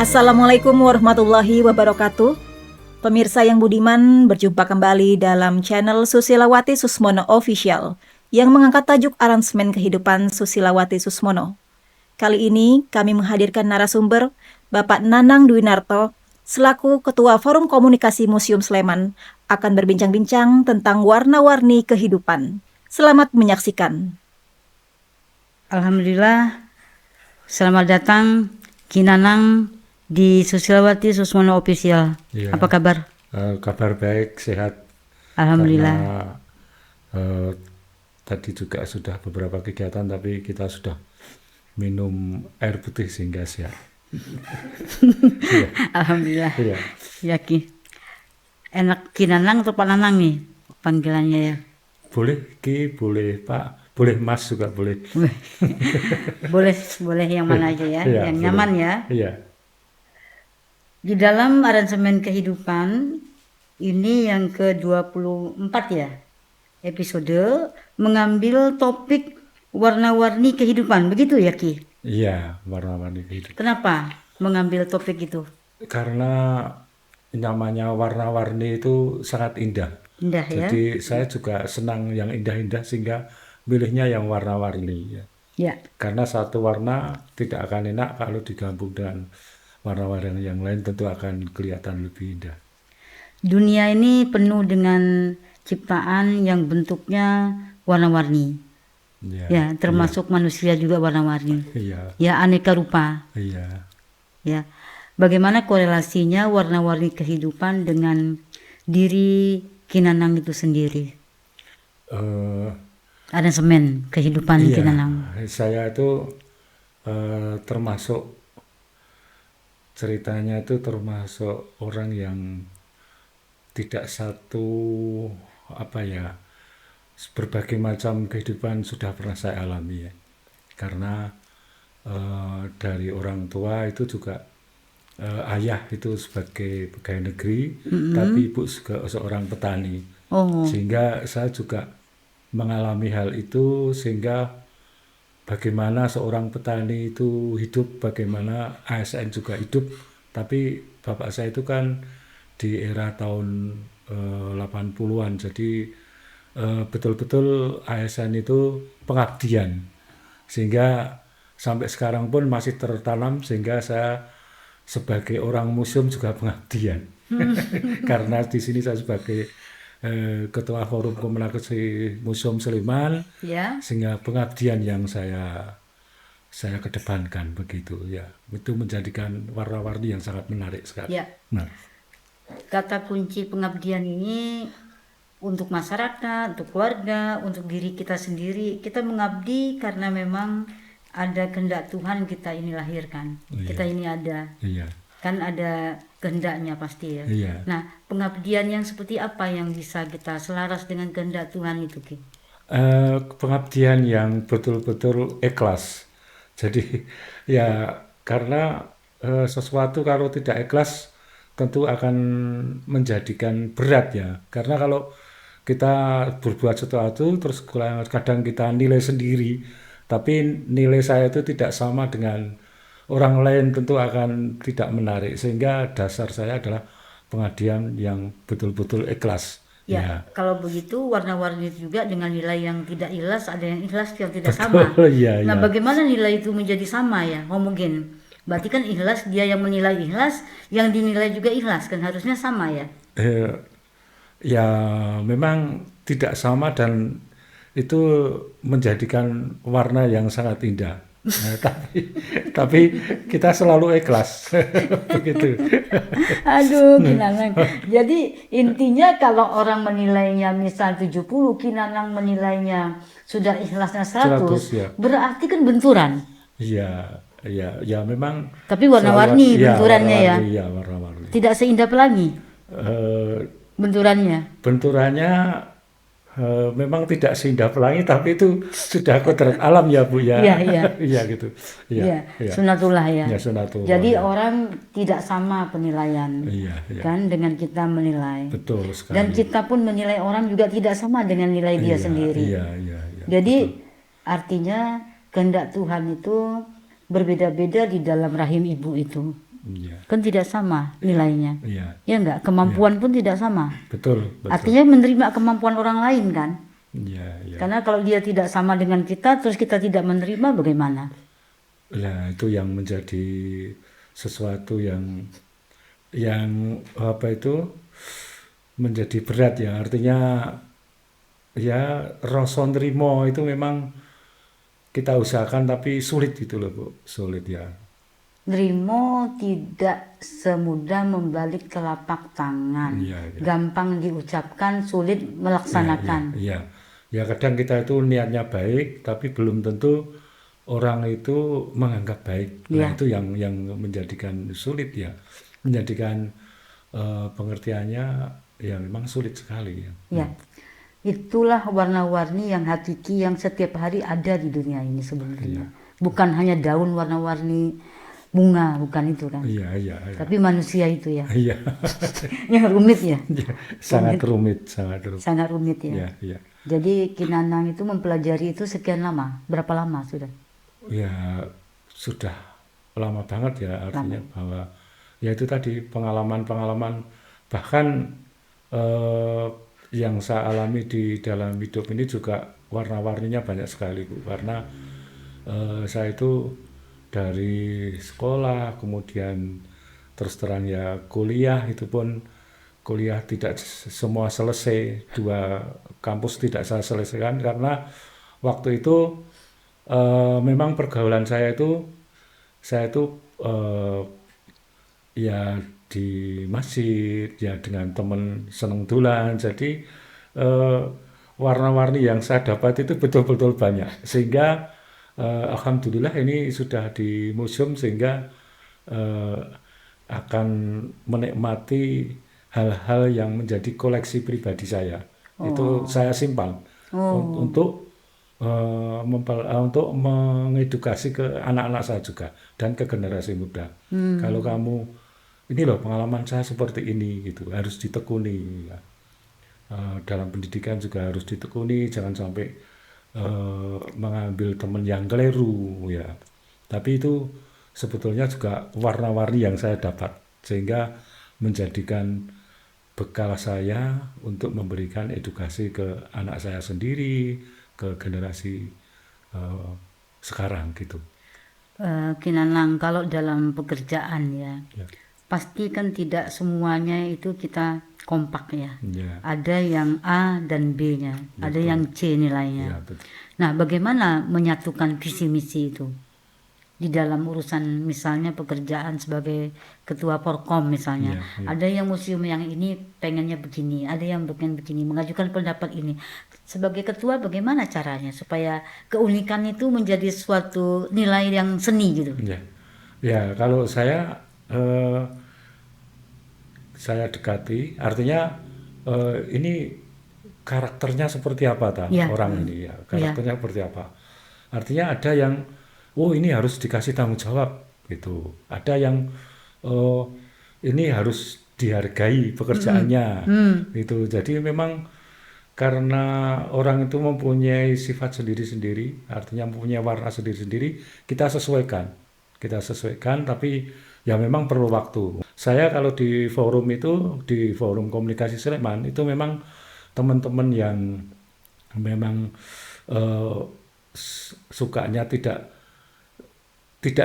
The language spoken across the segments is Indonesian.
Assalamualaikum warahmatullahi wabarakatuh. Pemirsa yang budiman, berjumpa kembali dalam channel Susilawati Susmono Official yang mengangkat tajuk aransemen kehidupan Susilawati Susmono. Kali ini kami menghadirkan narasumber Bapak Nanang Dwinarto selaku Ketua Forum Komunikasi Museum Sleman akan berbincang-bincang tentang warna-warni kehidupan. Selamat menyaksikan. Alhamdulillah, selamat datang Ki Nanang di Susilawati Susmono Official. Ya, Apa kabar? kabar baik, sehat. Alhamdulillah. Karena tadi juga sudah beberapa kegiatan, tapi kita sudah minum air putih sehingga sehat. Ya, Alhamdulillah. ya. Ya Ki. Enak Ki Nanang atau Pak Nanang nih panggilannya ya? Boleh Ki, boleh Pak, boleh Mas juga boleh. Boleh yang mana aja ya, Ya, yang boleh. nyaman ya. Iya, Di dalam aransemen kehidupan ini yang ke-24 ya, episode mengambil topik warna-warni kehidupan, begitu ya Ki? iya, warna-warni kehidupan. Kenapa mengambil topik itu? Karena namanya warna-warni itu sangat indah. Indah ya? Jadi saya juga senang yang indah-indah sehingga milihnya yang warna-warni. Ya. Ya. Karena satu warna tidak akan enak kalau digabung dengan warna-warna yang lain, tentu akan kelihatan lebih indah. Dunia ini penuh dengan ciptaan yang bentuknya warna-warni. Ya, termasuk manusia juga warna-warni. Iya, Ya, aneka rupa. iya. Ya. Bagaimana korelasinya warna-warni kehidupan dengan diri Ki Nanang itu sendiri? Eh, Aransemen kehidupan Ki iya, Nanang. saya itu termasuk ceritanya itu termasuk orang yang tidak satu berbagai macam kehidupan sudah pernah saya alami ya. Karena dari orang tua itu juga ayah itu sebagai pegawai negeri, tapi ibu juga seorang petani. Oh, Sehingga saya juga mengalami hal itu, sehingga bagaimana seorang petani itu hidup, bagaimana ASN juga hidup. Tapi bapak saya itu kan di era tahun 80-an, jadi betul-betul ASN itu pengabdian, sehingga sampai sekarang pun masih tertanam, sehingga saya sebagai orang museum juga pengabdian. Karena di sini saya sebagai Ketua Forum Komunikasi Museum Sleman, ya. sehingga pengabdian yang saya kedepankan begitu ya. Itu menjadikan warna-warni yang sangat menarik sekali. Ya. Nah, Kata kunci pengabdian ini untuk masyarakat, untuk keluarga, untuk diri kita sendiri. Kita mengabdi karena memang ada kehendak Tuhan kita ini lahirkan. Iya. Kita ini ada. iya. Kan ada kehendaknya pasti ya. Iya. Nah, pengabdian yang seperti apa yang bisa kita selaras dengan kehendak Tuhan itu, Ki? Pengabdian yang betul-betul ikhlas. Jadi ya karena sesuatu kalau tidak ikhlas tentu akan menjadikan berat ya. Karena kalau kita berbuat sesuatu terus kadang kita nilai sendiri, tapi nilai saya itu tidak sama dengan orang lain, tentu akan tidak menarik. Sehingga dasar saya adalah pengabdian yang betul-betul ikhlas. Ya, kalau begitu warna-warni juga dengan nilai yang tidak ikhlas, ada yang ikhlas yang tidak sama. Betul, iya, Nah, iya. bagaimana nilai itu menjadi sama ya? Mungkin. Berarti kan ikhlas, dia yang menilai ikhlas, yang dinilai juga ikhlas, kan harusnya sama ya? Ya memang tidak sama, dan itu menjadikan warna yang sangat indah. Nah, tapi kita selalu ikhlas. Begitu. Aduh, Ki Nanang. Jadi intinya kalau orang menilainya misal 70, Ki Nanang menilainya sudah ikhlasnya 100, 100, ya. berarti kan benturan. Ya memang. Tapi warna-warni Iya, benturannya ya. warna-warni, iya, warna-warni. Tidak seindah pelangi Eh, benturannya. benturannya memang tidak seindah pelangi, tapi itu sudah kodrat alam ya Bu ya. Iya, iya. Iya gitu. Iya, Iya. sunatullah ya. Ya, sunatullah, Jadi ya. orang tidak sama penilaian. Iya, iya. Kan dengan kita menilai. Betul sekali. Dan kita pun menilai orang juga tidak sama dengan nilai dia sendiri. Iya. Jadi artinya kehendak Tuhan itu berbeda-beda di dalam rahim ibu itu. Iya, Kan tidak sama nilainya. iya, Ya enggak, kemampuan pun tidak sama. betul, betul. Artinya menerima kemampuan orang lain kan. Iya, iya. Karena kalau dia tidak sama dengan kita, terus kita tidak menerima, bagaimana? Nah, itu yang menjadi sesuatu yang apa itu menjadi berat ya. Artinya ya rasa nrimo itu memang kita usahakan tapi sulit gitu loh Bu, sulit ya. Nerimo tidak semudah membalik telapak tangan. Iya, iya. Gampang diucapkan, sulit Iya, melaksanakan. iya. Ya kadang kita itu niatnya baik tapi belum tentu orang itu menganggap baik. Nah, Iya. itu yang menjadikan sulit ya. Menjadikan pengertiannya ya memang sulit sekali ya. Ya, itulah warna-warni yang hakiki yang setiap hari ada di dunia ini sebenarnya. Bukan hanya daun warna-warni bunga, bukan itu kan. Iya, iya, iya. Tapi manusia itu ya, Iya. yang rumit ya, Sangat rumit, sangat rumit. sangat rumit ya. Iya, iya. Jadi Kinanang itu mempelajari itu sekian lama, berapa lama sudah? Ya sudah lama banget ya artinya bahwa ya itu tadi pengalaman-pengalaman bahkan yang saya alami di dalam hidup ini juga warna-warninya banyak sekali Bu. Karena saya itu dari sekolah kemudian terus terang ya kuliah itu pun kuliah tidak semua selesai, 2 kampus tidak saya selesaikan karena waktu itu memang pergaulan saya itu ya di masjid ya dengan teman seneng dolan jadi warna-warni yang saya dapat itu betul-betul banyak sehingga alhamdulillah ini sudah di museum sehingga akan menikmati hal-hal yang menjadi koleksi pribadi saya itu saya simpan untuk untuk mengedukasi ke anak-anak saya juga dan ke generasi muda. Kalau kamu ini loh pengalaman saya seperti ini gitu harus ditekuni ya. Dalam pendidikan juga harus ditekuni jangan sampai mengambil teman yang keliru ya. Tapi itu sebetulnya juga warna-warni yang saya dapat sehingga menjadikan bekal saya untuk memberikan edukasi ke anak saya sendiri ke generasi sekarang gitu. Kinanang, kalau dalam pekerjaan ya, Ya. pasti kan tidak semuanya itu kita kompak ya. Ya. Ada yang A dan B-nya, ada yang C nilainya. Ya, betul. Nah, bagaimana menyatukan visi misi itu di dalam urusan misalnya pekerjaan sebagai ketua Porkom misalnya. Ya, ya. Ada yang museum yang ini pengennya begini, ada yang pengen begini, mengajukan pendapat ini. Sebagai ketua bagaimana caranya supaya keunikan itu menjadi suatu nilai yang seni gitu? Ya. Ya, kalau saya dekati artinya ini karakternya seperti apa Ya. orang ini ya. Karakternya seperti apa. Artinya ada yang ini harus dikasih tanggung jawab gitu. Ada yang ini harus dihargai pekerjaannya gitu. Jadi memang karena orang itu mempunyai sifat sendiri-sendiri, artinya mempunyai warna sendiri-sendiri, kita sesuaikan tapi ya memang perlu waktu. Saya kalau di forum itu, di forum komunikasi Sleman itu memang teman-teman yang memang sukanya tidak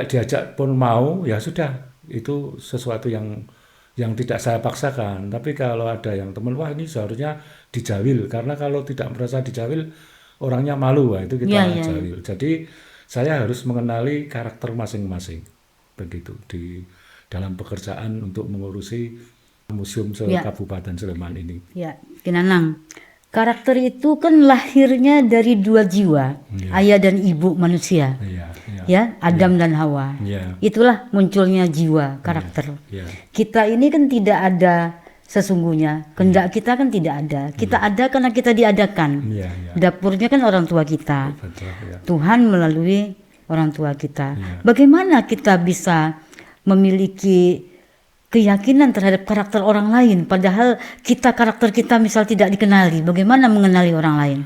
diajak pun mau, ya sudah itu sesuatu yang tidak saya paksakan. Tapi kalau ada yang teman wah ini seharusnya dijawil karena kalau tidak merasa dijawil orangnya malu, wah itu kita jawil. Jadi saya harus mengenali karakter masing-masing begitu di dalam pekerjaan untuk mengurusi museum Kabupaten Sleman ini. Ya, Kinanang. Karakter itu kan lahirnya dari 2 jiwa, ayah dan ibu manusia. Ya, Adam dan Hawa. Itulah munculnya jiwa, karakter. Kita ini kan tidak ada sesungguhnya, kehendak kita kan tidak ada. Kita ada karena kita diadakan. Dapurnya kan orang tua kita. Tuhan melalui orang tua kita. Bagaimana kita bisa memiliki keyakinan terhadap karakter orang lain padahal karakter kita misal tidak dikenali, bagaimana mengenali orang lain?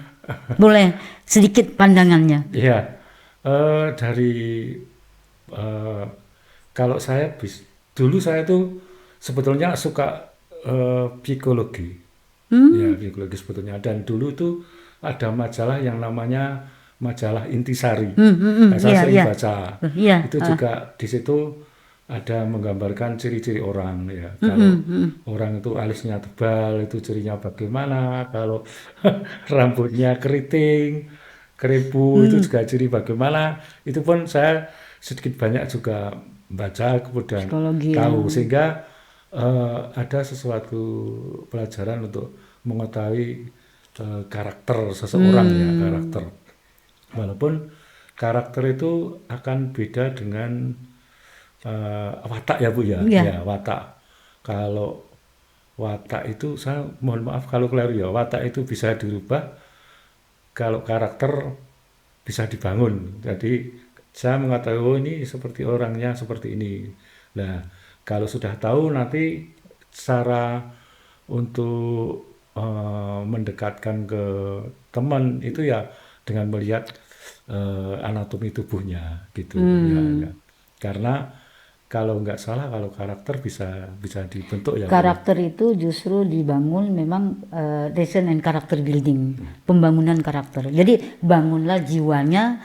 Boleh sedikit pandangannya? Iya, dari kalau saya dulu saya tuh sebetulnya suka psikologi. Ya, psikologi sebetulnya. Dan dulu tuh ada majalah yang namanya majalah Intisari. Nah, saya sering baca. Iya. Itu juga di situ ada menggambarkan ciri-ciri orang ya. Kalau orang itu alisnya tebal itu cirinya bagaimana, kalau rambutnya keriting, keribu itu juga ciri bagaimana. Itu pun saya sedikit banyak juga baca kemudian Psikologi, tahu sehingga ada sesuatu pelajaran untuk mengetahui karakter seseorang ya, karakter. Walaupun karakter itu akan beda dengan watak ya Bu ya. Iya. Ya, watak. Kalau watak itu saya mohon maaf kalau keliru ya, watak itu bisa dirubah, kalau karakter bisa dibangun. Jadi saya mengatakan oh ini seperti orangnya seperti ini. Nah, kalau sudah tahu nanti cara untuk mendekatkan ke teman itu ya dengan melihat anatomi tubuhnya gitu ya. Karena kalau nggak salah kalau karakter bisa dibentuk ya. Karakter itu justru dibangun memang design and character building, pembangunan karakter. Jadi bangunlah jiwanya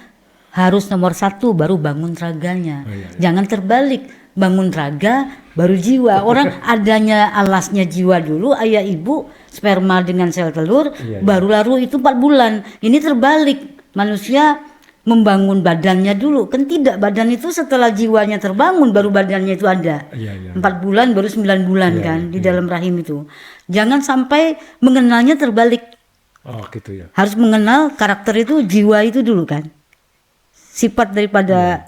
harus nomor 1, baru bangun raganya. Jangan terbalik, bangun raga baru jiwa. Orang adanya alasnya jiwa dulu, ayah ibu sperma dengan sel telur, baru lalu itu 4 bulan. Ini terbalik, manusia membangun badannya dulu, kan tidak, badan itu setelah jiwanya terbangun baru badannya itu ada. 4 bulan baru 9 bulan kan di dalam rahim itu. Jangan sampai mengenalnya terbalik. Oh gitu ya. Harus mengenal karakter itu, jiwa itu dulu kan. Sifat daripada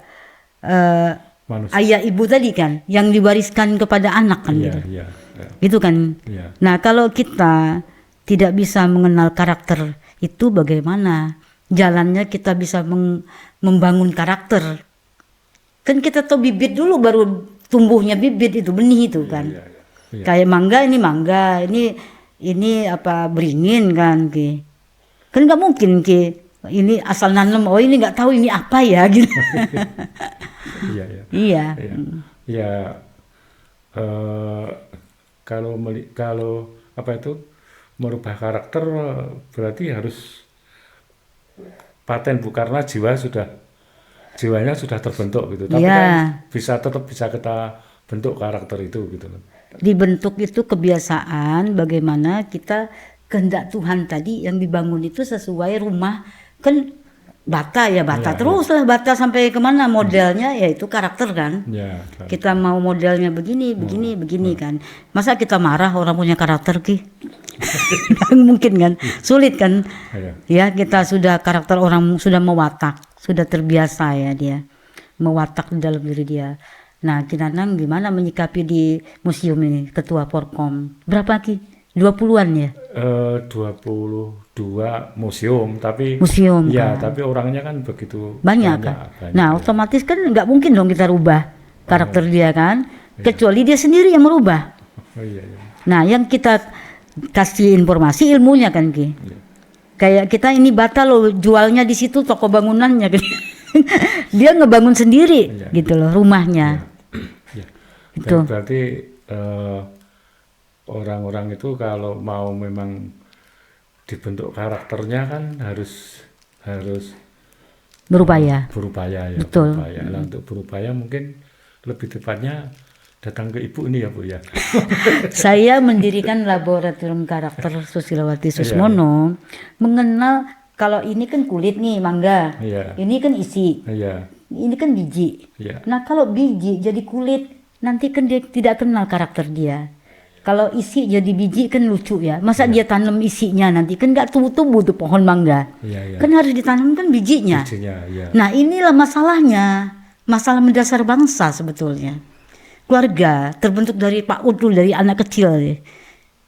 ayah ibu tadi kan yang diwariskan kepada anak kan gitu. Gitu kan. Nah, kalau kita tidak bisa mengenal karakter itu bagaimana? Jalannya kita bisa membangun karakter. Kan kita tahu bibit dulu baru tumbuhnya bibit itu, benih itu kan. Kayak mangga, ini apa beringin kan ki. Kan nggak mungkin ki ini asal nanam, oh ini nggak tahu ini apa ya gitu. Iya. Ya kalau apa itu merubah karakter berarti harus paten Bu, karena jiwanya sudah terbentuk gitu. Tapi kan tetap bisa kita bentuk karakter itu gitu. Dibentuk itu kebiasaan, bagaimana kita kehendak Tuhan tadi yang dibangun itu sesuai rumah kan bata teruslah bata sampai kemana modelnya yaitu karakter kan. Kita mau modelnya begini kan. Masa kita marah orang punya karakter ki? Mungkin kan, sulit kan. Ya, kita sudah karakter orang sudah mewatak, sudah terbiasa ya dia mewatak di dalam diri dia. Nah, Kinanang gimana menyikapi di museum ini, Ketua Porkom? Berapa ki? 20-an ya? 22 museum, tapi kan? Tapi orangnya kan begitu banyak kan. Nah, otomatis kan nggak mungkin dong kita rubah karakter dia kan, kecuali dia sendiri yang merubah. Nah, yang kita kasih informasi ilmunya kan ki. Kayak kita ini bata loh, jualnya di situ toko bangunannya kan. Dia ngebangun sendiri gitu loh rumahnya. Itu. Berarti orang-orang itu kalau mau memang dibentuk karakternya kan harus berupaya ya. Betul. Nah, untuk berupaya mungkin lebih tepatnya datang ke Ibu ini ya Bu ya. Saya mendirikan laboratorium karakter Susilawati Susmono, mengenal kalau ini kan kulit nih mangga, ini kan isi, ini kan biji. Nah, kalau biji jadi kulit nanti kan dia tidak kenal karakter dia. Kalau isi jadi biji kan lucu ya. Masa dia tanam isinya nanti kan nggak tumbuh tuh pohon mangga. Kan harus ditanam kan bijinya. Nah, inilah masalahnya, masalah mendasar bangsa sebetulnya. Keluarga terbentuk dari Pak Udul, dari anak kecil ya.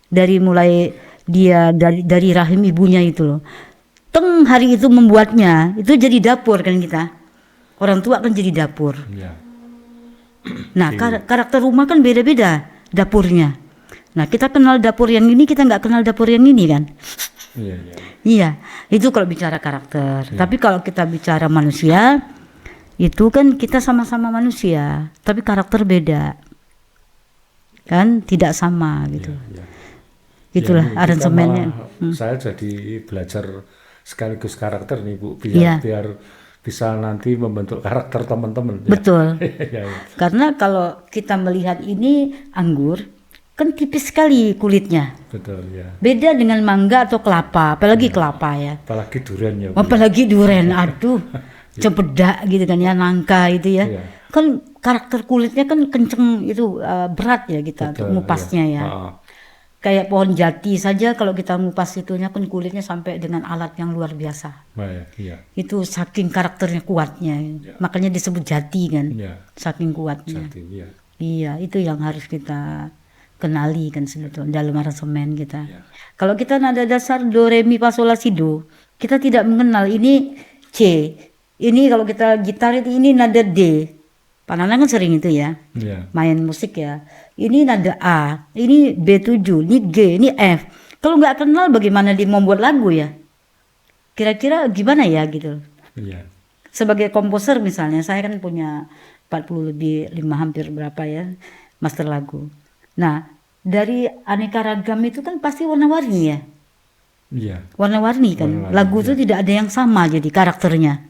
Dari mulai dia dari rahim ibunya itu loh. Hari itu membuatnya itu jadi dapur kan kita. Orang tua kan jadi dapur. Nah, karakter rumah kan beda-beda dapurnya. Nah, kita kenal dapur yang ini, kita nggak kenal dapur yang ini kan. Iya, itu kalau bicara karakter. Tapi kalau kita bicara manusia, itu kan kita sama-sama manusia, tapi karakter beda. kan tidak sama gitu. Ya. Itulah Ya, ini kita aransemennya. malah saya jadi belajar sekaligus karakter nih Bu, Iya, biar bisa nanti membentuk karakter teman-teman ya. betul. Ya, ya. Karena kalau kita melihat ini anggur, kan tipis sekali kulitnya. Betul ya. Beda dengan mangga atau kelapa, apalagi kelapa ya. Apalagi durian ya Bu. Apalagi duren, aduh, cempedak gitu kan ya, nangka itu ya. Iya. Kan karakter kulitnya kan kenceng itu, berat ya kita untuk Betul, ngupasnya iya. ya. Ah, Kayak pohon jati saja kalau kita ngupas itunya kan kulitnya sampai dengan alat yang luar biasa. baik, iya. Itu saking karakternya kuatnya. Makanya disebut jati kan. Iya, Saking kuatnya. jati, iya. Iya, itu yang harus kita kenali kan sebetulnya dalam aransemen kita. Iya. Kalau kita nada dasar do re mi fa sol la si do, kita tidak mengenal ini C. Ini kalau kita gitar itu ini nada D. Pak Nanang kan sering itu ya, Iya. main musik ya. Ini nada A, ini B7, ini G, ini F. Kalau nggak kenal bagaimana dia membuat lagu ya? Kira-kira gimana ya gitu. Iya. Sebagai komposer misalnya, saya kan punya 40 lebih 5 hampir berapa ya master lagu. Nah, dari aneka ragam itu kan pasti warna-warni ya. Iya. Warna-warni kan. Warna-warni, Lagu itu tidak ada yang sama jadi karakternya.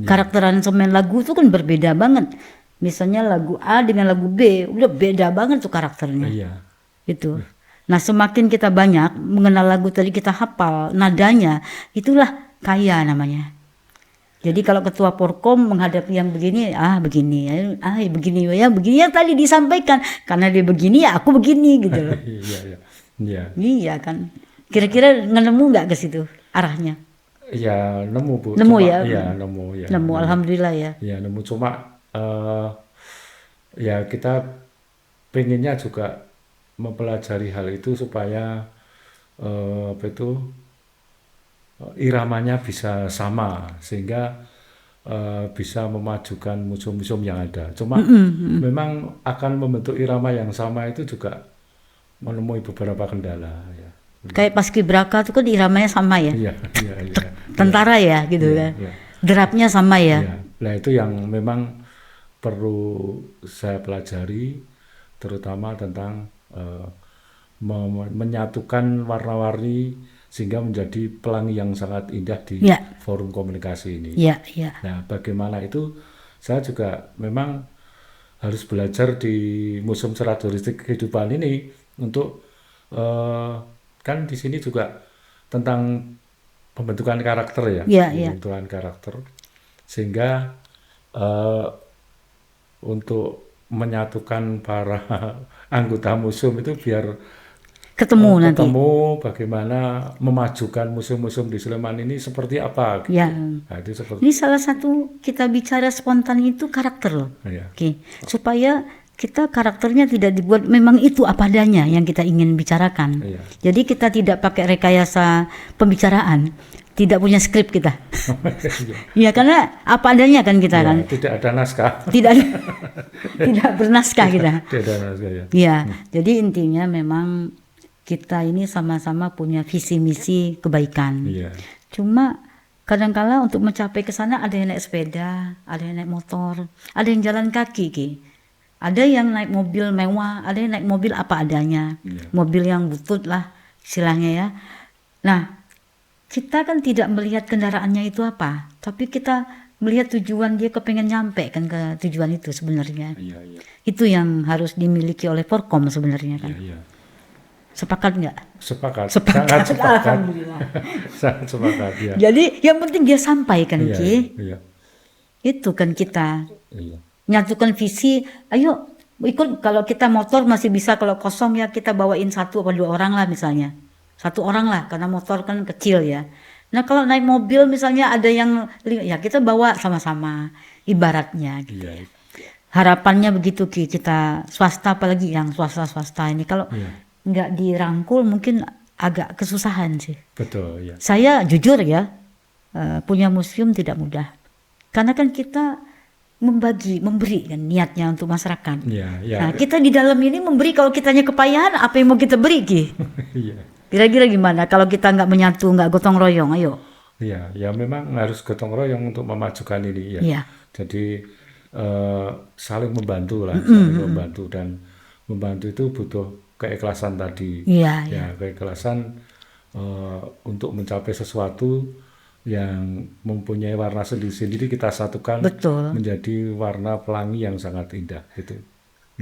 Karakter aransemen lagu itu kan berbeda banget. Misalnya lagu A dengan lagu B, udah beda banget tuh karakternya. Iya. Itu. Nah, semakin kita banyak mengenal lagu tadi, kita hafal nadanya, itulah kaya namanya. Jadi kalau ketua Porkom menghadapi yang begini, begini yang tadi disampaikan, karena dia begini ya aku begini gitu loh. Iya, iya. Iya. Iya kan. Kira-kira nemu nggak ke situ arahnya? Ya, nemu Bu. Nemu Cuma, ya? Iya, nemu ya. Nemu, alhamdulillah ya. Ya, nemu cuma ya kita pengennya juga mempelajari hal itu supaya apa itu iramanya bisa sama sehingga bisa memajukan museum-museum yang ada. Cuma memang akan membentuk irama yang sama itu juga menemui beberapa kendala ya. Kayak Paskibraka itu kan iramanya sama ya. Iya, iya, iya. Tentara ya gitu kan. Iya. Derapnya sama ya. Iya. Nah, itu yang memang perlu saya pelajari, terutama tentang menyatukan warna-warni sehingga menjadi pelangi yang sangat indah di Ya. forum komunikasi ini. Iya, iya. Nah, bagaimana itu saya juga memang harus belajar di Museum Serat Holistik Kehidupan ini untuk kan di sini juga tentang pembentukan karakter ya, Iya, iya. pembentukan karakter sehingga untuk menyatukan para anggota museum itu biar Ketemu nanti. ketemu bagaimana memajukan museum-museum di Sleman ini seperti apa. Gitu. Ya. Nah, itu seperti Ini salah satu kita bicara spontan itu karakter loh. ya. Oke. Supaya kita karakternya tidak dibuat, memang itu apa adanya yang kita ingin bicarakan. Iya. Jadi kita tidak pakai rekayasa pembicaraan, tidak punya skrip kita. Ya karena apa adanya kan kita Ya, kan. tidak ada naskah. Tidak tidak bernaskah kita. Tidak ada naskah ya. Ya, jadi intinya memang kita ini sama-sama punya visi misi kebaikan. Iya. Cuma kadangkala untuk mencapai ke sana ada yang naik sepeda, ada yang naik motor, ada yang jalan kaki, Ki. Ada yang naik mobil mewah, ada yang naik mobil apa adanya. Iya. Mobil yang butut lah istilahnya ya. Nah, kita kan tidak melihat kendaraannya itu apa, tapi kita melihat tujuan dia kepengen nyampe kan ke tujuan itu sebenarnya. Iya, iya. Itu yang harus dimiliki oleh Porkom sebenarnya kan. Iya, iya. Sepakat nggak? Sepakat. Sepakat. Sangat sepakat. Alhamdulillah. Sangat sepakat ya. Jadi yang penting dia sampaikan, Iya, Ki. iya. Itu kan kita Iya. nyatukan visi. Ayo ikut, kalau kita motor masih bisa, kalau kosong ya kita bawain 1 atau 2 orang lah misalnya. 1 orang lah karena motor kan kecil ya. Nah kalau naik mobil misalnya ada yang ya kita bawa sama-sama ibaratnya gitu. Iya. Harapannya begitu, Ki, kita swasta, apalagi yang swasta ini kalau Iya. nggak dirangkul mungkin agak kesusahan sih. Betul ya. Saya jujur ya, punya museum tidak mudah. Karena kan kita memberi kan niatnya untuk masyarakat. Iya, iya. Nah, kita di dalam ini memberi, kalau kitanya kepayahan, apa yang mau kita beri, Ki? Iya. Kira-kira gimana kalau kita nggak menyatu, nggak gotong royong, ayo. Iya, ya memang harus gotong royong untuk memajukan ini ya. Iya. Jadi saling membantu lah, saling membantu dan membantu itu butuh keikhlasan tadi. Iya, Ya, keikhlasan untuk mencapai sesuatu yang mempunyai warna sendiri-sendiri, kita satukan betul. menjadi warna pelangi yang sangat indah gitu.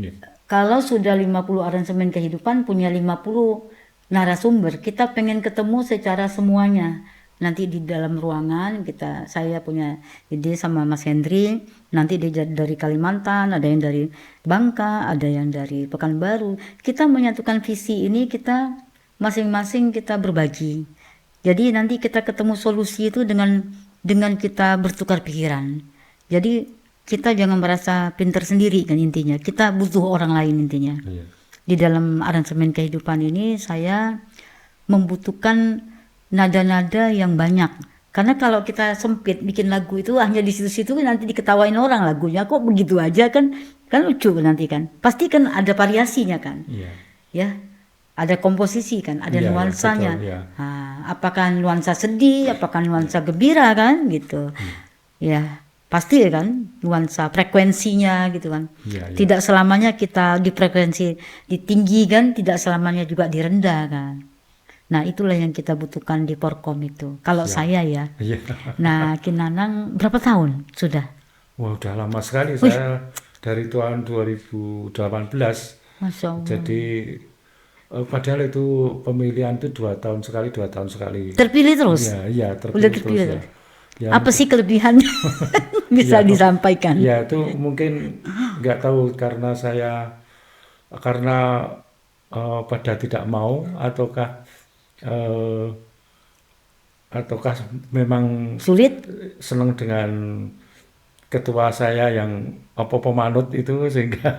Iya. Kalau sudah 50 aransemen kehidupan, punya 50 narasumber, kita pengen ketemu secara semuanya. Nanti di dalam ruangan saya punya ide sama Mas Hendri, nanti dia dari Kalimantan, ada yang dari Bangka, ada yang dari Pekanbaru. Kita menyatukan visi ini, kita masing-masing kita berbagi. Jadi nanti kita ketemu solusi itu dengan kita bertukar pikiran. Jadi kita jangan merasa pintar sendiri kan intinya. Kita butuh orang lain intinya. Iya. Di dalam aransemen kehidupan ini saya membutuhkan nada-nada yang banyak. Karena kalau kita sempit bikin lagu itu hanya di situ-situ, nanti diketawain orang lagunya kok begitu aja kan lucu nanti kan. Pasti kan ada variasinya kan. Iya. Ya. Ada komposisi kan, ada Iya, nuansanya. betul, iya. Nah, apakah nuansa sedih, apakah nuansa gembira kan gitu. Ya, pasti kan nuansa frekuensinya gitu kan. Iya, iya. Tidak selamanya kita di frekuensi tinggi kan, tidak selamanya juga di rendah kan. Nah, itulah yang kita butuhkan di Porkom itu. Kalau saya ya. Iya. Nah, Kinanang berapa tahun sudah? Wah, udah lama sekali saya dari tahun 2018. Masya Allah. Jadi padahal itu pemilihan itu 2 tahun sekali. Terpilih terus? Iya, iya, Udah terus terpilih. ya. Ya, Apa sih kelebihannya? Bisa Ya. disampaikan. ya itu mungkin nggak tahu karena pada tidak mau ataukah memang Sulit? senang dengan ketua saya yang pemanut itu sehingga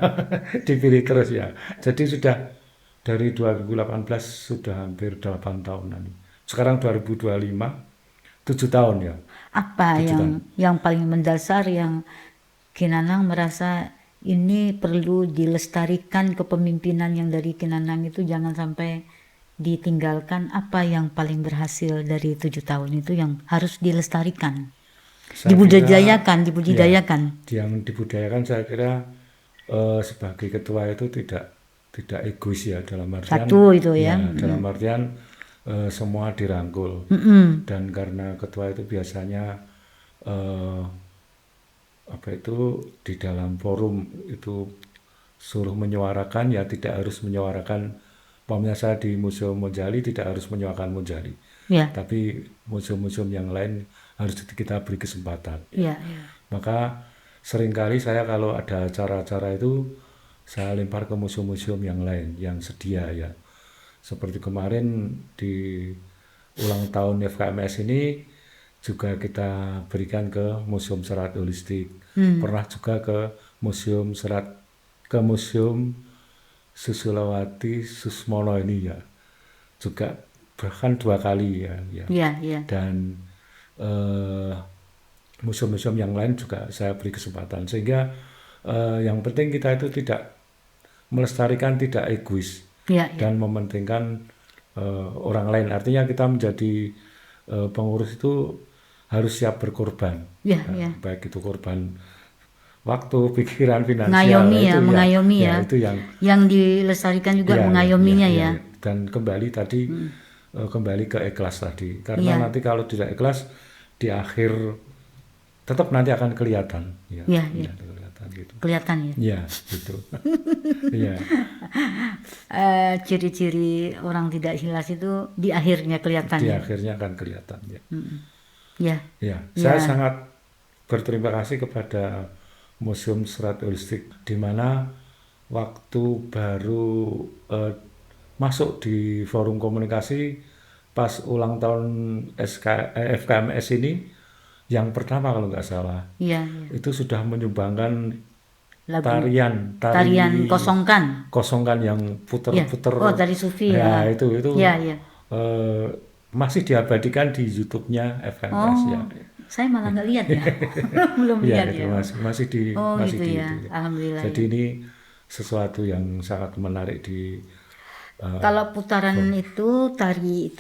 dipilih terus ya. Jadi sudah dari 2018 sudah hampir 8 tahunan. Sekarang 2025 7 tahun ya. Apa 7 tahun. yang paling mendasar yang Kinanang merasa ini perlu dilestarikan, kepemimpinan yang dari Kinanang itu jangan sampai ditinggalkan? Apa yang paling berhasil dari 7 tahun itu yang harus dilestarikan? Saya Dibudidayakan. Yang dibudidayakan saya kira sebagai ketua itu tidak egois ya, dalam artian Satu itu ya. dalam artian semua dirangkul. Dan karena ketua itu biasanya di dalam forum itu suruh menyuarakan, ya tidak harus menyuarakan. Umpamanya saya di Museum Monjali tidak harus menyuarakan Monjali, Ya. tapi museum-museum yang lain harus kita beri kesempatan. Ya. Maka seringkali saya kalau ada acara-acara itu saya lempar ke museum-museum yang lain yang sedia ya. Seperti kemarin di ulang tahun FKMS ini juga kita berikan ke Museum Serat Holistik. Pernah juga ke Museum Susilawati Susmono ini ya. Juga bahkan 2 kali ya. Ya. Dan museum-museum yang lain juga saya beri kesempatan, sehingga yang penting kita itu tidak melestarikan, tidak egois, dan mementingkan orang lain. Artinya kita menjadi pengurus itu harus siap berkorban, baik itu korban waktu, pikiran, finansial, mengayomi ya. Itu yang dilestarikan juga mengayominya ya. Dan kembali tadi kembali ke ikhlas tadi, karena nanti kalau tidak ikhlas di akhir tetap nanti akan kelihatan. Kelihatan ya. Iya, gitu. Iya. Ciri-ciri orang tidak ikhlas itu di akhirnya kelihatan. Di akhirnya akan kelihatan ya. Ya. Saya sangat berterima kasih kepada Museum Serat Holistik, di mana waktu baru masuk di forum komunikasi pas ulang tahun FKMS ini, yang pertama kalau nggak salah, itu sudah menyumbangkan tarian kosongkan yang puter-puter. Oh, dari Sufi ya. Itu masih diabadikan di YouTube-nya FKMS ya. Saya malah nggak lihat ya. Belum lihat ya. Masih di ya. Alhamdulillah. Jadi ini sesuatu yang sangat menarik di kalau putaran itu, tari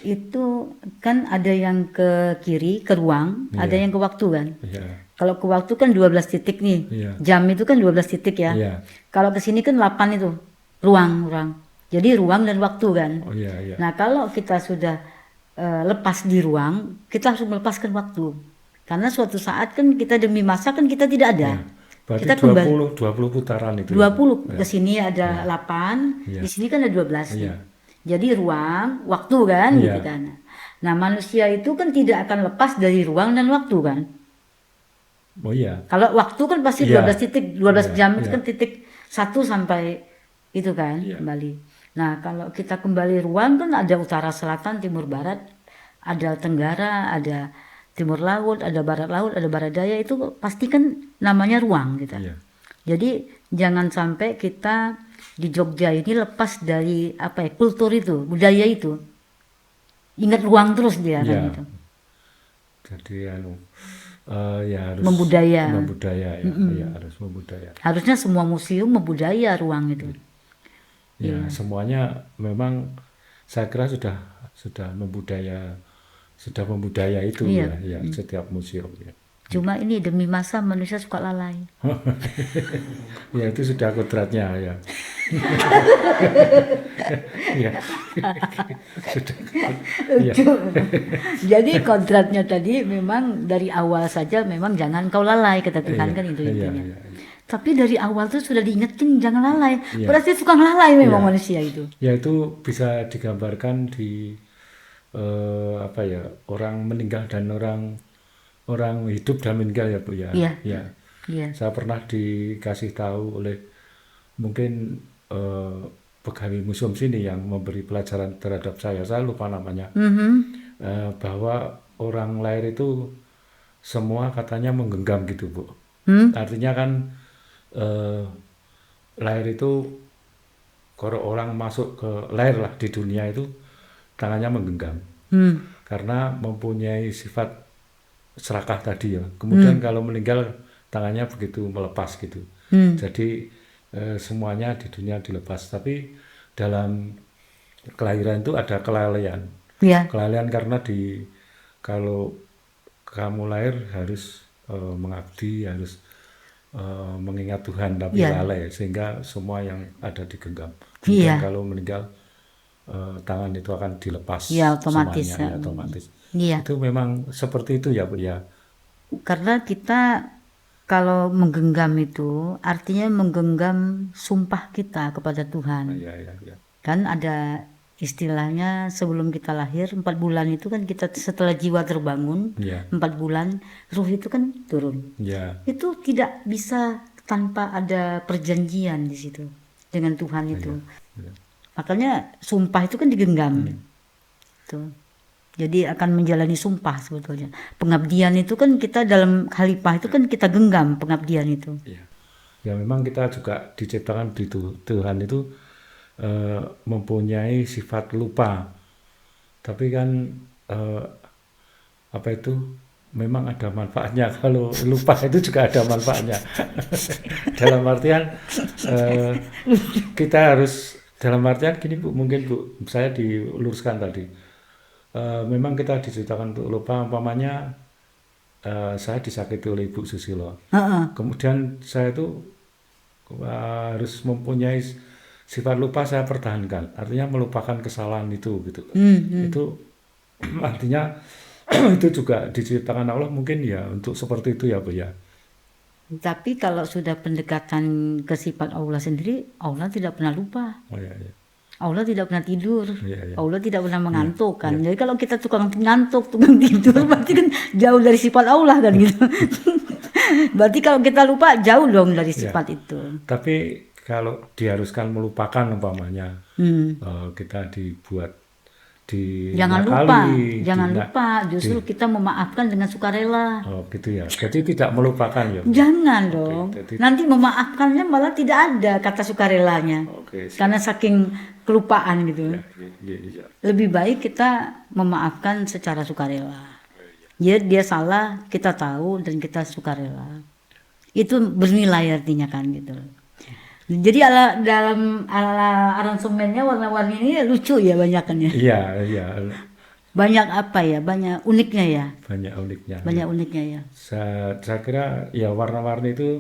itu kan ada yang ke kiri, ke ruang, ada yang ke waktu kan. Kalau ke waktu kan 12 titik nih. Iya. Jam itu kan 12 titik ya. Iya. Kalau ke sini kan 8 itu. Ruang. Jadi ruang dan waktu kan. Oh iya, iya. Nah, kalau kita sudah lepas di ruang, kita harus melepaskan waktu. Karena suatu saat kan kita demi masa kan kita tidak ada. Berarti Kita kembali 20 putaran itu. 20. Ke sini ada 8, Iya. di sini kan ada 12. Iya. Jadi ruang, waktu kan Iya. gitu kan. Nah, manusia itu kan tidak akan lepas dari ruang dan waktu kan. Oh iya. Kalau waktu kan pasti Iya. 12 titik, 12 Iya, jam itu iya. kan titik 1 sampai itu kan Iya. kembali. Nah, kalau kita kembali ruang kan ada utara, selatan, timur, barat, ada tenggara, ada timur laut, ada barat laut, ada barat daya, itu pasti kan namanya ruang gitu. Iya. Jadi jangan sampai kita di Jogja ini lepas dari kultur itu, budaya itu. Ingat ruang terus dia kan Iya. gitu. Jadi ya harus Membudaya. ya. Iya, harus membudaya. Harusnya semua museum membudaya ruang itu. Ya, semuanya memang saya kira sudah membudaya itu Iya. ya setiap museum ya. Cuma ini demi masa manusia suka lalai. Ya itu sudah kodratnya ya. Ya. Sudah. Ya. Jadi kodratnya tadi memang dari awal saja memang jangan kau lalai, kata Tuhan kan itu Iya, intinya. iya, iya. Tapi dari awal tuh sudah diingetin jangan lalai. Iya. Berarti suka lalai memang Iya. manusia itu. Ya itu bisa digambarkan di orang meninggal dan orang hidup dan meninggal ya Bu ya. Iya. Ya. Iya. Saya pernah dikasih tahu oleh mungkin pegawai museum sini yang memberi pelajaran terhadap saya lupa namanya, bahwa orang lahir itu semua katanya menggenggam gitu Bu. Artinya kan lahir itu kalau orang masuk ke lahir lah di dunia itu tangannya menggenggam karena mempunyai sifat serakah tadi ya. Kemudian kalau meninggal tangannya begitu melepas gitu. Jadi semuanya di dunia dilepas. Tapi dalam kelahiran itu ada kelalaian. Iya. Kelalaian karena kalau kamu lahir harus mengabdi, harus mengingat Tuhan tapi Iya. lalai sehingga semua yang ada digenggam. Iya. Dan kalau meninggal tangan itu akan dilepas Iya, otomatis, semuanya, ya. otomatis. Iya. Itu memang seperti itu ya Bu ya. Karena kita kalau menggenggam itu artinya menggenggam sumpah kita kepada Tuhan. Iya, iya, iya. Kan ada istilahnya sebelum kita lahir 4 bulan itu kan kita setelah jiwa terbangun Iya. 4 bulan ruh itu kan turun. Iya. Itu tidak bisa tanpa ada perjanjian di situ dengan Tuhan itu. Iya. Makanya sumpah itu kan digenggam. Tuh. Jadi akan menjalani sumpah sebetulnya. Pengabdian itu kan kita dalam khalifah itu kan kita genggam pengabdian itu. Iya. Ya memang kita juga diciptakan di Tuhan itu mempunyai sifat lupa. Tapi kan memang ada manfaatnya. Kalau lupa itu juga ada manfaatnya. Dalam artian kita harus dalam artian gini Bu, mungkin Bu, saya diluruskan tadi. Memang kita diciptakan untuk lupa, umpamanya saya disakiti oleh Ibu Susilo. Kemudian saya itu harus mempunyai sifat lupa, saya pertahankan. Artinya melupakan kesalahan itu gitu. Itu artinya itu juga diciptakan Allah mungkin ya untuk seperti itu ya Bu ya. Tapi kalau sudah pendekatan ke sifat Allah sendiri, Allah tidak pernah lupa. Oh ya, ya. Allah tidak pernah tidur. Iya, iya. Allah tidak pernah mengantuk kan. Jadi kalau kita tukang ngantuk, tukang tidur berarti kan jauh dari sifat Allah kan gitu. Berarti kalau kita lupa jauh dong dari sifat itu. Tapi kalau diharuskan melupakan umpamanya kita dibuat Jangan lupa, justru kita memaafkan dengan sukarela. Oh gitu ya. Jadi tidak melupakan ya. Jangan dong. jadi- Nanti memaafkannya malah tidak ada kata sukarelanya. Oke. Karena saking kelupaan gitu. Iya. Lebih baik kita memaafkan secara sukarela. Ya dia salah, kita tahu dan kita sukarela. Itu bernilai artinya kan gitu. Jadi dalam aransemennya warna-warni ini lucu ya banyakannya. Iya. banyak apa ya, banyak uniknya ya, banyak uniknya. banyak uniknya ya. Saya kira ya warna-warni itu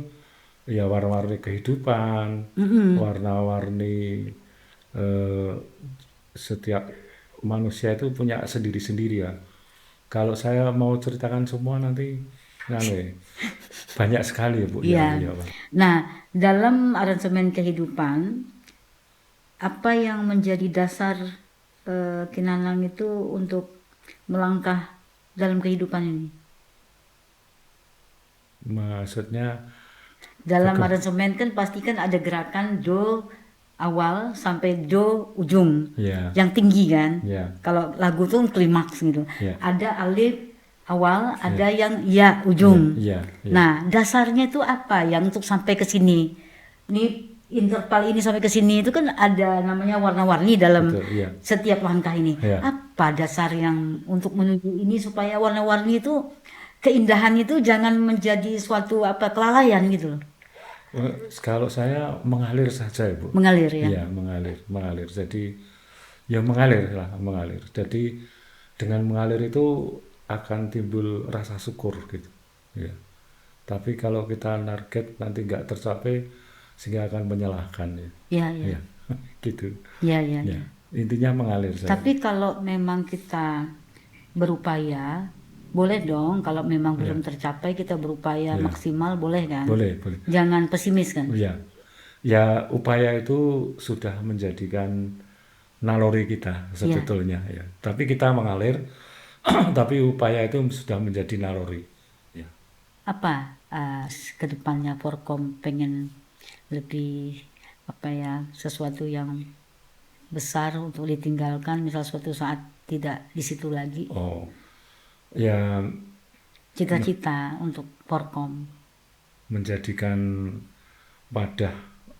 ya warna-warni kehidupan, warna-warni eh, setiap manusia itu punya sendiri-sendiri ya. Kalau saya mau ceritakan semua nanti banyak sekali ya Bu Iya. ya Pak. Nah, dalam aransemen kehidupan, apa yang menjadi dasar Kinanang itu untuk melangkah dalam kehidupan ini? Maksudnya Dalam aransemen kan pasti kan ada gerakan do awal sampai do ujung, ya yang tinggi kan. ya Kalau lagu tuh klimaks gitu. ya Ada alif awal, ada yang ya ujung. ya ya Nah, dasarnya itu apa yang untuk sampai ke sini? Ini interval ini sampai ke sini itu kan ada namanya warna-warni dalam betul ya setiap langkah ini. ya. Apa dasar yang untuk menuju ini supaya warna-warni itu keindahan itu jangan menjadi suatu apa kelalaian gitu loh. Kalau saya mengalir saja ya Bu. Mengalir ya. Iya, mengalir. Jadi ya mengalir lah, mengalir. Jadi dengan mengalir itu akan timbul rasa syukur gitu. Ya. Tapi kalau kita target nanti nggak tercapai, sehingga akan menyalahkan ya. Iya, iya. Ya, gitu. Iya, iya. Ya. Intinya mengalir saja. Tapi kalau memang kita berupaya, boleh dong kalau memang belum tercapai kita berupaya maksimal, boleh kan? Boleh. Jangan pesimis kan? Ya, ya upaya itu sudah menjadikan naluri kita sebetulnya ya. Tapi kita mengalir, tapi upaya itu sudah menjadi naluri. Ya. Apa ke depannya Forkom pengen lebih apa ya, sesuatu yang besar untuk ditinggalkan, misal suatu saat tidak di situ lagi, Oh, ya cita-cita untuk Forkom. menjadikan wadah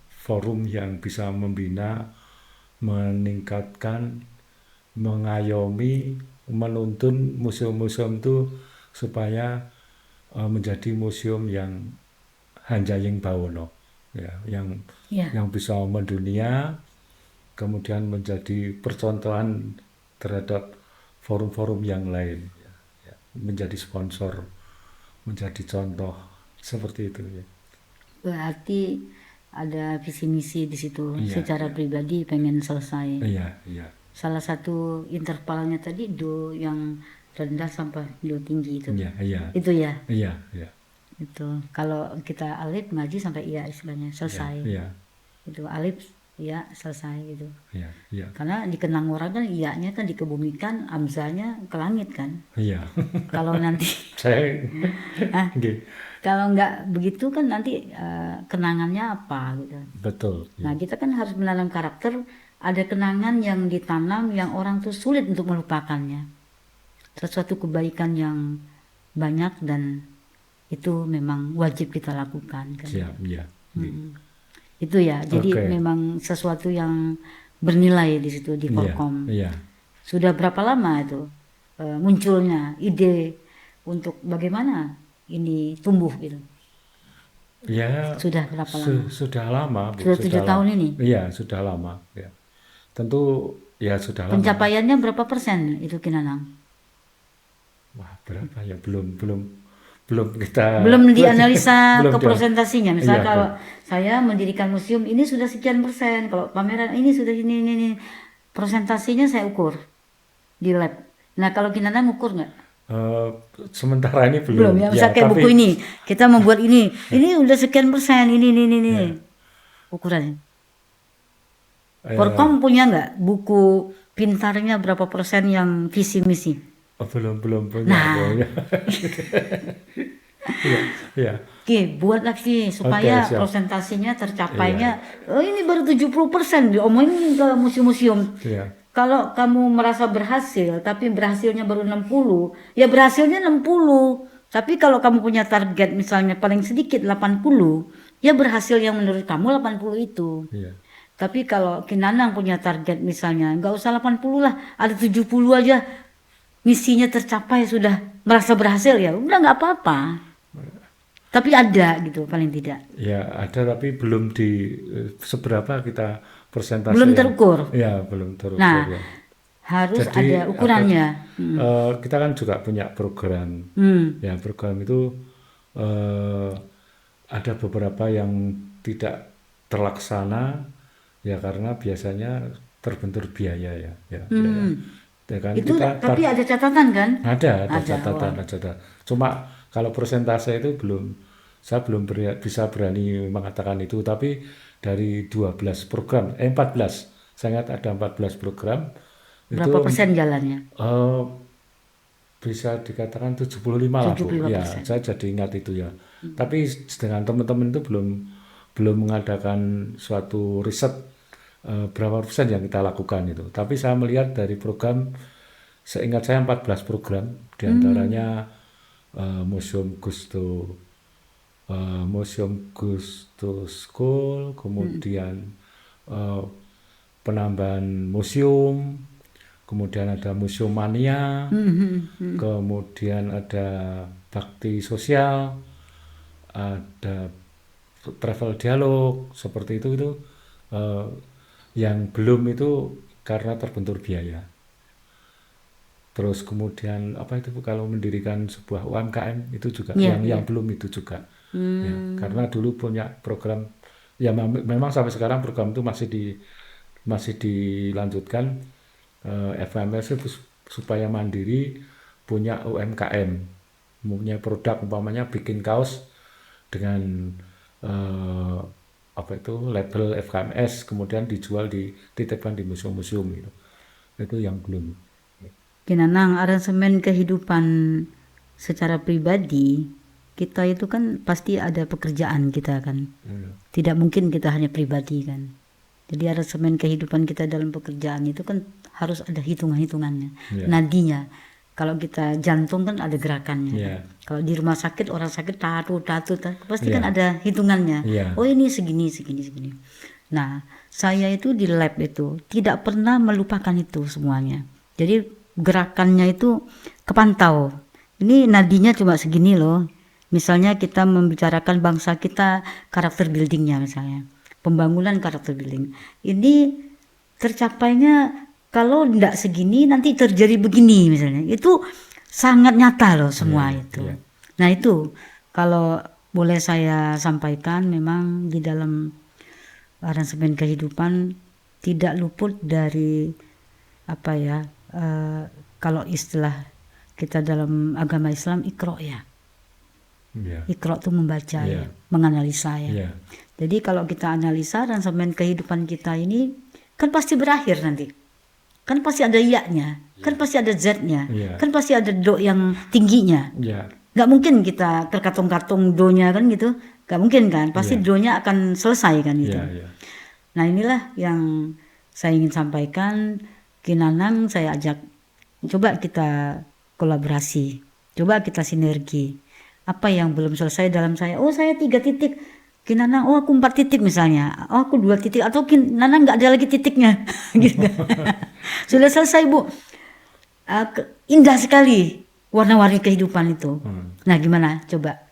forum yang bisa membina, meningkatkan, mengayomi, menuntun museum-museum itu supaya menjadi museum yang Hanjaying Bawono ya, yang bisa mendunia, kemudian menjadi percontohan terhadap forum-forum yang lain ya, menjadi sponsor, menjadi contoh seperti itu ya. Berarti ada visi misi di situ. Iya, Secara pribadi pengen selesai. Iya. Salah satu intervalnya tadi do yang rendah sampai do tinggi itu. Iya. Itu ya. Iya. Itu kalau kita alif ngaji sampai iya istilahnya selesai. Iya. Itu alif ya selesai gitu. Iya. Karena dikenang orang kan iyanya kan dikebumikan, amzanya ke langit kan. Iya. Kalau nanti Saya ah, nggih, kalau nggak begitu kan nanti kenangannya apa gitu. betul. Nah, kita kan harus menanam karakter, ada kenangan yang ditanam yang orang tuh sulit untuk melupakannya. Sesuatu kebaikan yang banyak dan itu memang wajib kita lakukan kan. Siap, iya. Itu ya. Jadi Oke. memang sesuatu yang bernilai di situ di Forkom. Iya. Sudah berapa lama itu munculnya ide untuk bagaimana ini tumbuh gitu? Ya, Sudah berapa lama? sudah lama, Bu. Sudah 7 tahun ini. Iya, sudah lama. Ya. Tentu ya sudah lama. Pencapaiannya berapa persen itu Kinanang? Wah, berapa ya? Belum kita Dianalisa belum ke presentasinya. Misalnya Iya, kalau saya mendirikan museum ini sudah sekian persen, kalau pameran ini sudah ini. Presentasinya saya ukur di lab. Nah, kalau Kinanang ukur nggak? sementara ini Belum ya, misalnya kayak tapi buku ini, kita membuat ini udah sekian persen, ini. Ukurannya. Forkom punya nggak buku pintarnya berapa persen yang visi misi? belum punya. Nah. Iya. Oke, buat lagi supaya Oke, siap. presentasinya tercapainya. Ini baru 70% diomongin ke museum-museum. Iya. Kalau kamu merasa berhasil, tapi berhasilnya baru 60, ya berhasilnya 60. Tapi kalau kamu punya target misalnya paling sedikit 80, ya berhasil yang menurut kamu 80 itu. Iya. Tapi kalau Kinanang punya target misalnya, nggak usah 80 lah, ada 70 aja. Misinya tercapai sudah merasa berhasil ya, udah nggak apa-apa. Tapi ada gitu paling tidak. Ya, ada tapi belum di seberapa kita persentase. Belum terukur. Ya, belum terukur Nah, ya. Harus Jadi ada ukurannya. kita kan juga punya program. Ya, program itu eh, ada beberapa yang tidak terlaksana ya karena biasanya terbentur biaya ya, ya biaya. Ya kan Itu tapi ada catatan kan? ada Ada. catatan, ada catatan. Cuma kalau persentase itu saya belum bisa berani mengatakan itu. Tapi dari 12 program, 14, saya ingat ada 14 program itu Berapa persen jalannya? eh, bisa dikatakan 75 lah Bu. Ya, 75%. saya jadi ingat itu ya. Tapi dengan teman-teman itu belum belum mengadakan suatu riset berapa persen yang kita lakukan itu. Tapi saya melihat dari program, seingat saya 14 program, diantaranya Museum Gusto School, kemudian eh, penambahan museum, kemudian ada museum mania, kemudian ada bakti sosial, ada travel dialog, seperti itu eh, yang belum itu karena terbentur biaya. Terus kemudian apa itu kalau mendirikan sebuah UMKM itu juga Iya, yang iya. belum itu juga. Ya, karena dulu punya program ya memang sampai sekarang program itu masih dilanjutkan FMS itu supaya mandiri punya UMKM, punya produk umpamanya bikin kaos dengan eh, apa itu label FKMS kemudian dijual dititipkan di museum-museum gitu. Itu yang belum. Kinanang aransemen kehidupan secara pribadi, kita itu kan pasti ada pekerjaan kita kan. Tidak mungkin kita hanya pribadi kan. Jadi aransemen kehidupan kita dalam pekerjaan itu kan harus ada hitungan-hitungannya. Iya. Nadinya. Kalau kita jantung kan ada gerakannya. Iya. Kalau di rumah sakit orang sakit tatu pasti kan Iya. ada hitungannya. Iya. Oh ini segini. Nah, saya itu di lab itu tidak pernah melupakan itu semuanya. Jadi gerakannya itu kepantau. Ini nadinya cuma segini loh. Misalnya kita membicarakan bangsa kita, karakter buildingnya misalnya. Pembangunan karakter building. Ini tercapainya kalau tidak segini nanti terjadi begini misalnya. Itu sangat nyata loh semua Iya, itu. iya. Nah itu kalau boleh saya sampaikan memang di dalam aransemen kehidupan tidak luput dari apa ya kalau istilah kita dalam agama Islam ikro ya. Iya. Ikro itu membaca Iya. ya, menganalisa ya. Iya. Jadi kalau kita analisa aransemen kehidupan kita ini kan pasti berakhir nanti. Kan pasti ada iya-nya, kan pasti ada z-nya, Iya. kan pasti ada do yang tingginya. Iya. Nggak mungkin kita terkatung-katung do-nya kan gitu. Nggak mungkin kan, pasti Iya. do-nya akan selesai kan itu. Iya. Iya. Nah inilah yang saya ingin sampaikan. Kinanang saya ajak coba kita kolaborasi, coba kita sinergi. Apa yang belum selesai dalam saya, oh saya 3 titik, Kinanang oh aku 4 titik misalnya, oh aku 2 titik, atau Kinanang nggak ada lagi titiknya gitu. Sudah selesai Bu. Indah sekali warna-warni kehidupan itu. Nah gimana coba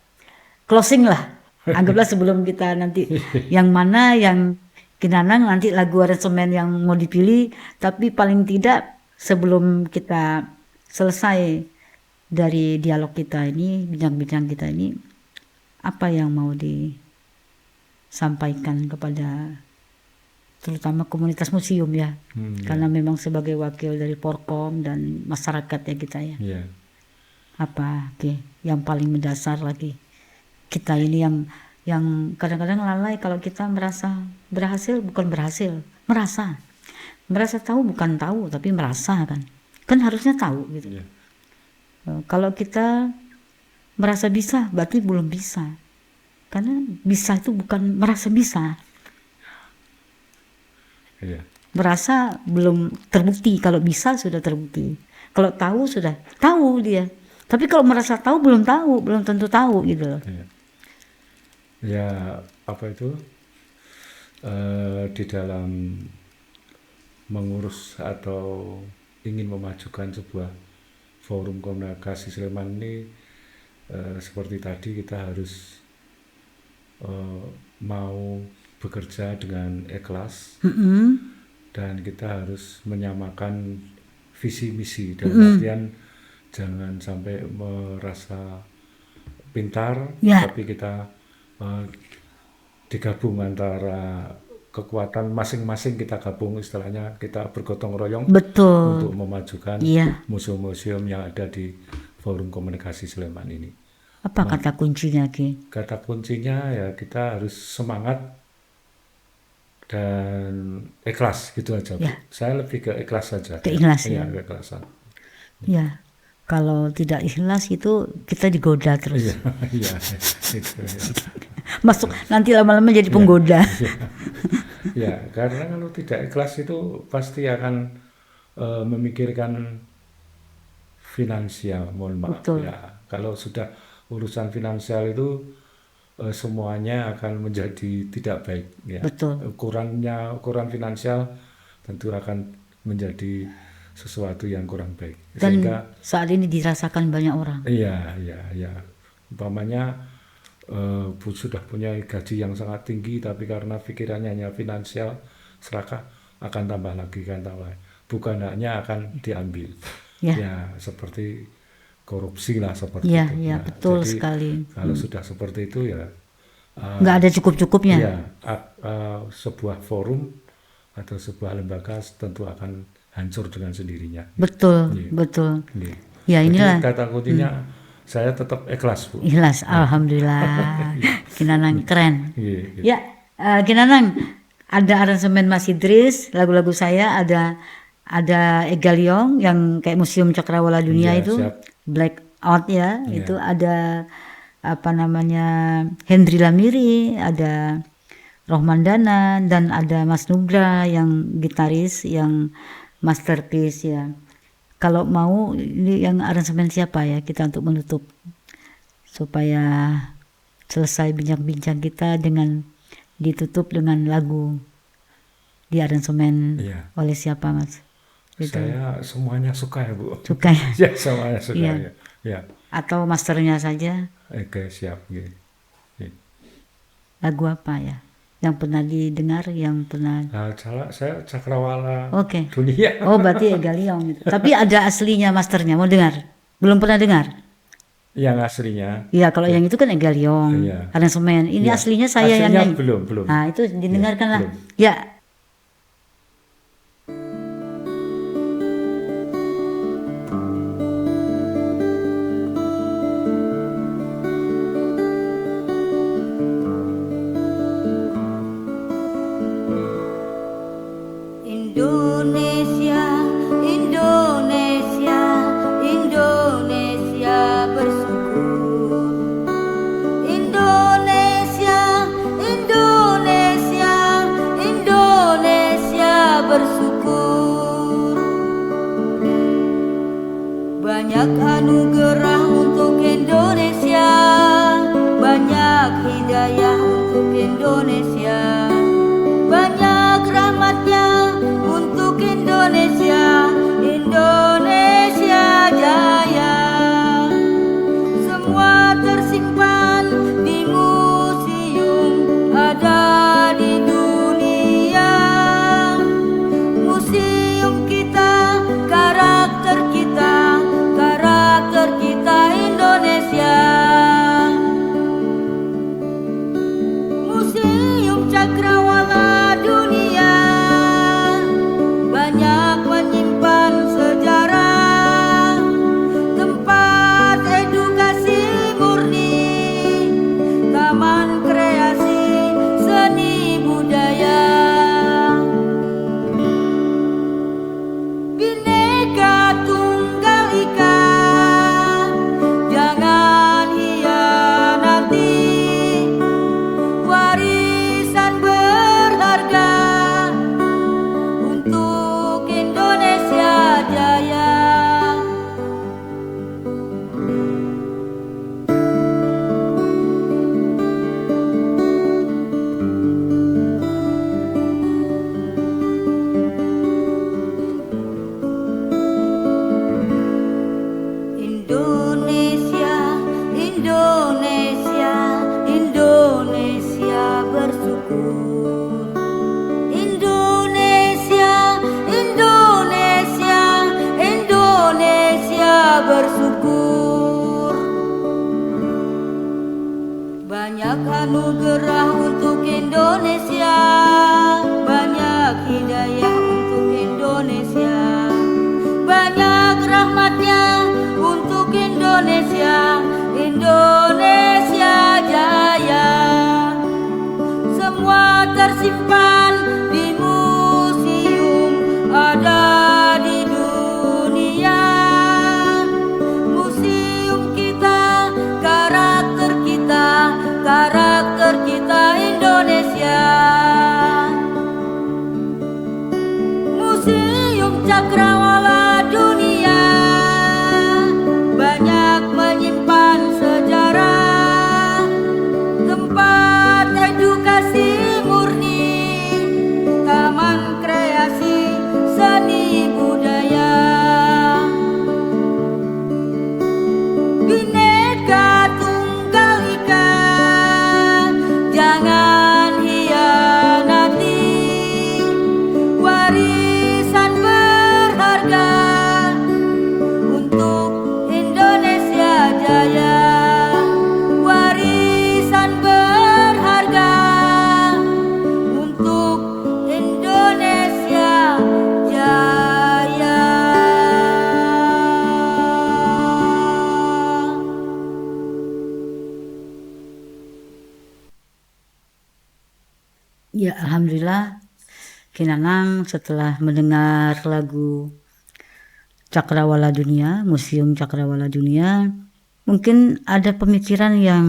closing lah, anggaplah sebelum kita nanti yang mana yang Kinanang nanti lagu aransemen yang mau dipilih, tapi paling tidak sebelum kita selesai dari dialog kita ini, bincang-bincang kita ini, apa yang mau disampaikan kepada terutama komunitas museum ya, karena memang sebagai wakil dari Porkom dan masyarakat ya kita ya. Iya. Apa yang paling mendasar lagi kita ini yang kadang-kadang lalai kalau kita merasa berhasil bukan berhasil, merasa tahu bukan tahu tapi merasa kan harusnya tahu gitu. Iya. Kalau kita merasa bisa berarti belum bisa, karena bisa itu bukan merasa bisa. Iya. Merasa belum terbukti, kalau bisa sudah terbukti, kalau tahu sudah tahu dia, tapi kalau merasa tahu belum tentu tahu gitu loh. Iya. Ya apa itu di dalam mengurus atau ingin memajukan sebuah forum komunikasi Sleman ini seperti tadi kita harus mau bekerja dengan ikhlas dan kita harus menyamakan visi misi, dalam artian jangan sampai merasa pintar, Ya. tapi kita digabung antara kekuatan masing-masing, kita gabung, istilahnya kita bergotong royong Betul. untuk memajukan Iya. museum-museum yang ada di Forum Komunikasi Sleman ini. Apa kata kuncinya, Ki? Kata kuncinya ya kita harus semangat dan ikhlas, gitu aja, Bu. Ya. Saya lebih ke ikhlas saja. Keikhlasan. Iya, keikhlasan. Ya, kalau tidak ikhlas itu kita digoda terus. Iya, iya, itu ya. Masuk nanti lama-lama jadi penggoda. Ya, karena kalau tidak ikhlas itu pasti akan memikirkan finansial, mohon maaf. Betul. Ya, kalau sudah urusan finansial itu semuanya akan menjadi tidak baik. Ya. Betul. Ukuran finansial tentu akan menjadi sesuatu yang kurang baik. Dan Sehingga saat ini dirasakan banyak orang. iya, iya, iya. Umpamanya Bu sudah punya gaji yang sangat tinggi, tapi karena pikirannya hanya finansial, serakah, akan tambah lagi, kan tambah lagi. Bukan haknya akan diambil. Ya. Ya, seperti korupsi lah, seperti Ya, itu. ya, Nah, betul jadi sekali. kalau sudah seperti itu ya, Nggak ada cukup-cukupnya. ya sebuah forum atau sebuah lembaga tentu akan hancur dengan sendirinya. Betul, Iya. betul. Iya. Ya, Jadi inilah kata kuncinya saya tetap ikhlas, Bu. ikhlas. Alhamdulillah. Kinanang keren. Iya, iya. Ya, Kinanang, ada aransemen Mas Idris, lagu-lagu saya ada Egaliong yang kayak Museum Cakrawala Dunia Iya, itu, siap. Black Out ya, Iya. itu ada apa namanya Hendri Lamiri, ada Rohman Dana, dan ada Mas Nugra yang gitaris, yang masterpiece ya. Kalau mau ini yang aransemen siapa ya kita untuk menutup supaya selesai bincang-bincang kita dengan ditutup dengan lagu di aransemen Iya. oleh siapa, Mas? Gitu. Saya semuanya suka ya, Bu. Suka ya? Ya, semuanya suka Iya. ya. Ya. Atau masternya saja, Oke, siap. Iya. Iya. lagu apa ya yang pernah didengar, yang pernah Nah, saya Cakrawala Oke. Dunia. Oh, berarti Egaliong gitu. Tapi ada aslinya masternya, mau dengar? Belum pernah dengar? Yang aslinya. Iya, kalau yang itu kan Egaliong, Iya. aransemen. Ini Iya. aslinya saya yang Aslinya nyanyi. belum. Nah, itu didengarkan lah. belum. Ya. Indonesia, Indonesia, Indonesia bersyukur. Indonesia, Indonesia, Indonesia banyak anugerah untuk Indonesia, banyak hidayah untuk Indonesia, banyak rahmatnya untuk Indonesia. Indonesia jaya. Semua tersimpan di museum ada di dunia. Museum kita, karakter kita Indonesia. Museum Cakrawala Dunia banyak menyimpan sejarah, tempat edukasi murni, taman kreasi seni budaya. Bhinneka Tunggal Ika, jangan hianati warisan berharga untuk Indonesia jaya. Warisan berharga untuk Indonesia jaya. Ya, alhamdulillah Kinanang setelah mendengar lagu Cakrawala Dunia, Museum Cakrawala Dunia, mungkin ada pemikiran yang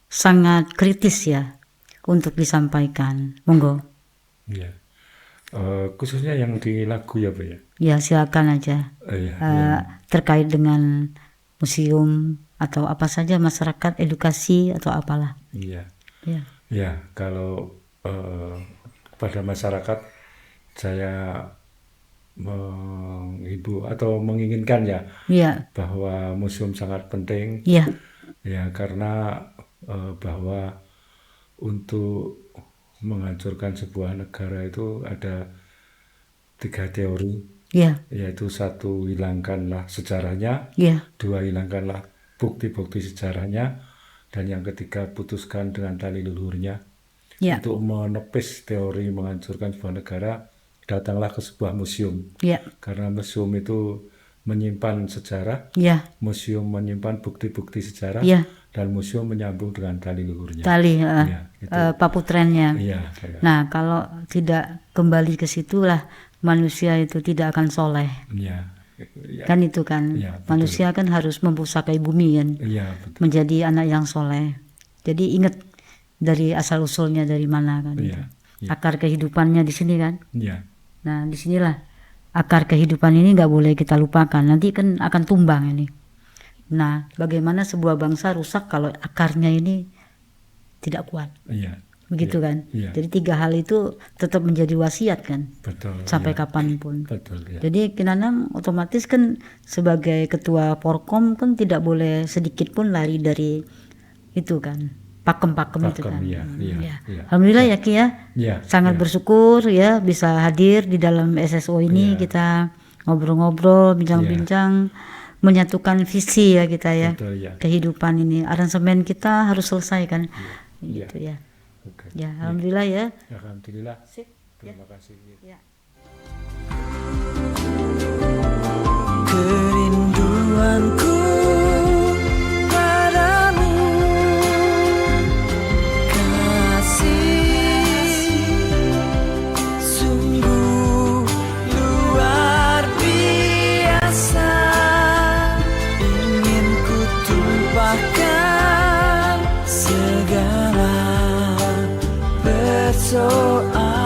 sangat kritis ya untuk disampaikan. Monggo. Iya. Khususnya yang di lagu ya, Bu ya. Ya, silakan aja. Iya, Terkait dengan museum atau apa saja, masyarakat, edukasi atau apalah. iya. Ya. Ya, kalau pada masyarakat saya menghibur atau menginginkan ya Ya. bahwa museum sangat penting Ya. ya, karena bahwa untuk menghancurkan sebuah negara itu ada 3 teori, Ya. yaitu 1, hilangkanlah sejarahnya, Ya. 2, hilangkanlah bukti-bukti sejarahnya, dan yang ketiga, putuskan dengan tali leluhurnya. Ya. Untuk menepis teori menghancurkan sebuah negara, datanglah ke sebuah museum, Ya. karena museum itu menyimpan sejarah, Ya. museum menyimpan bukti-bukti sejarah, Ya. dan museum menyambung dengan tali leluhurnya. Tali Iya, gitu. paputrennya. Iya, iya. Nah, kalau tidak kembali ke situlah manusia itu tidak akan soleh. Iya, iya, Kan itu kan. Iya, betul. Manusia kan harus mempusakai bumi kan. iya, betul. Menjadi anak yang soleh. Jadi ingat dari asal usulnya dari mana kan. Iya, itu. iya. Akar kehidupannya di sini kan. Iya, Nah, disinilah akar kehidupan ini nggak boleh kita lupakan. Nanti kan akan tumbang ini. Nah, bagaimana sebuah bangsa rusak kalau akarnya ini tidak kuat. iya, Begitu kan. iya. Jadi 3 hal itu tetap menjadi wasiat kan. betul. Sampai iya, kapanpun. betul. Ya. Jadi Kinanang otomatis kan sebagai ketua Porkom kan tidak boleh sedikit pun lari dari itu kan. Pakem-pakem itu kan. Iya, iya, Ya. iya. Alhamdulillah ya Ki ya. Iya, Sangat iya. bersyukur ya bisa hadir di dalam SSO ini. Iya. Kita ngobrol-ngobrol, bincang-bincang, menyatukan visi ya kita ya. Betul, ya. Kehidupan ini, aransemen kita harus selesai kan. Iya. Gitu ya. Oke. Ya, alhamdulillah ya. Alhamdulillah. Sip. Terima kasih. Ya. Kerinduanku padamu, kasih sungguh luar biasa. Ingin ku tumpahkan segala persoalan